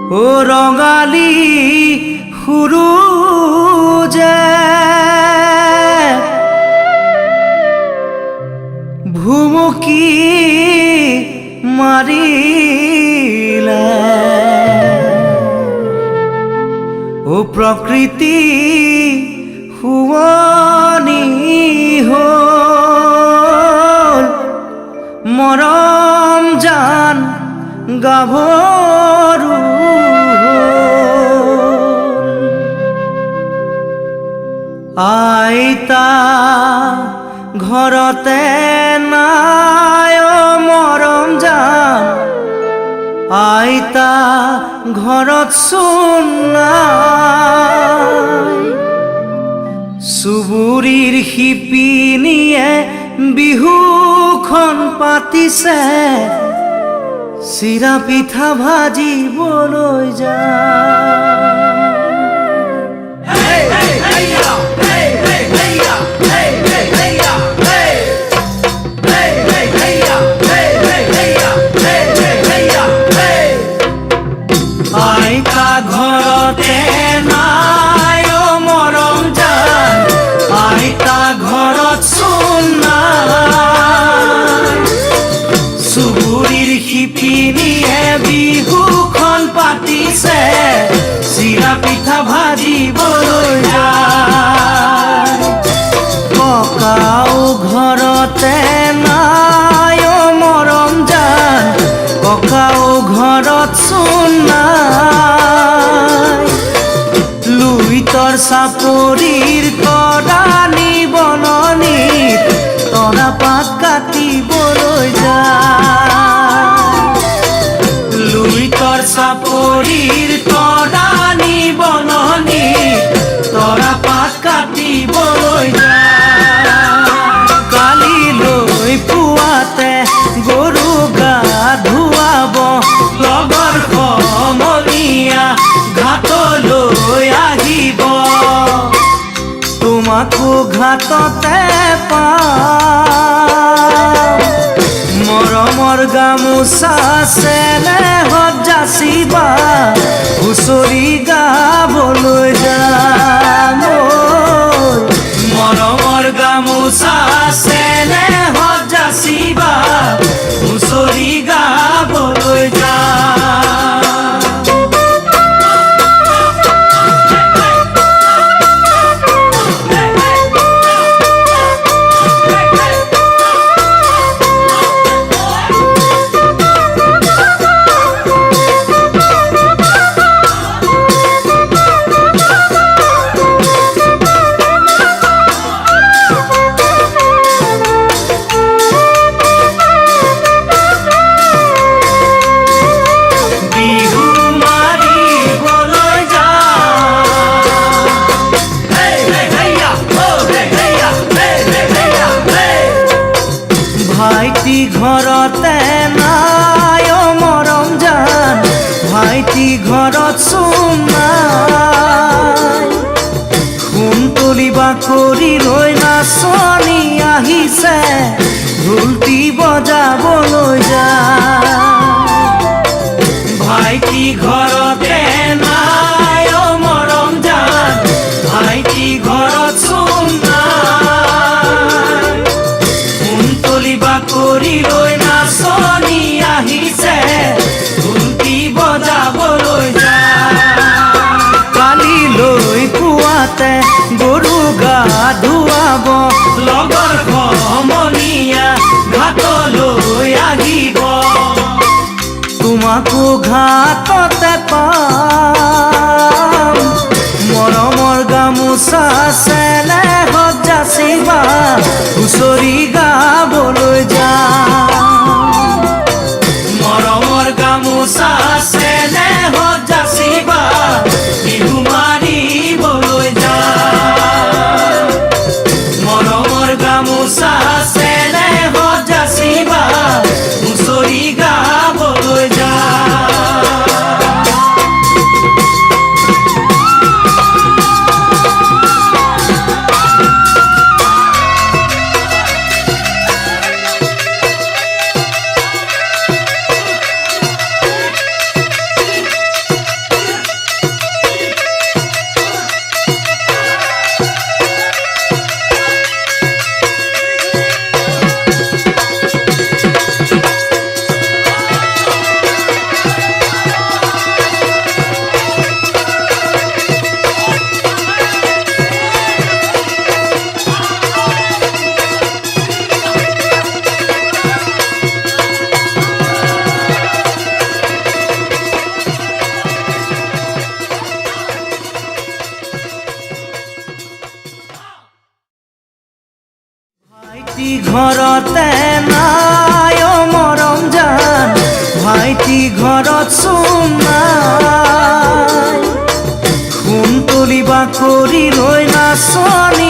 ও ৰঙালী সুৰুজে ভুমুকি মাৰিলে ও প্ৰকৃতি শুৱনি হ'ল মৰম জান গাভৰু আইতা ঘৰতে নাই মৰম জান আইতা ঘৰত চোন নাই চুবুৰীৰ শিপিনীয়ে বিহুখন পাতিছে চিৰা পিঠা ভাজিবলৈ যায় আইতা ঘৰতে নাই মৰম জান আইতা ঘৰত চোন নাই চুবুৰীৰ শিপিনীয়ে বিহুখন পাতিছে চিৰা পিঠা ভাজিবলৈ যায় ককাও ঘৰতে নাই মৰম জান ককাও ঘৰত চোন নাই লুইতৰ চাপৰিৰ কৰাণী বননিত তৰা পাত কাটিবলৈ যায় লুইতৰ চাপৰিৰ কৰাণী বননিত তৰা পাত কাটিবলৈ যায় কালিলৈ পুৱাতে গৰু গা ধুৱাব লগৰ সমনীয়া ঘাটলৈ আহিব তোমাকো ঘাটতে পাম মৰমৰ গামোচা চেনেহত যাচিবা হুঁচৰি গাবলৈ যাম মৰমৰ গামোচা চেনেহত যাচিবা হুঁচৰি গাবলৈ যাম ভাইটি ঘৰতে নাই মৰম জান ভাইটি ঘৰত চোন নাই সোণ তুলিবা কৰি লৈ নাচনি আহিছে ঢোলটি বজাবলৈ যায় ভাইটি ঘৰতে নাই মৰম জান ভাইটি ঘৰত চোন নাই তুলিবা কৰি লৈ নাচনি আহিছে ঢোলটি বজাবলৈ যায় কালিলৈ পুৱাতে গৰু গা ধুৱাব লগৰ সমনীয়া ঘাটলৈ আহিব তোমাকো ঘাটতে পাম মৰমৰ গামোচা চেনেহত যাচিবা হুঁচৰি গাবলৈ যাম মৰমৰ গামোচা চেনেহত যাচিবা বিহু মাৰিবলৈ যাম মৰমৰ গামোচা চেনেহত যাচিবা হুঁচৰি গাবলৈ যাম ভাইটি ঘৰতে নাই অ মৰম জান, ভাইটি ঘৰত চোন নাই। সোণ তুলিবা কৰি লৈ নাচনি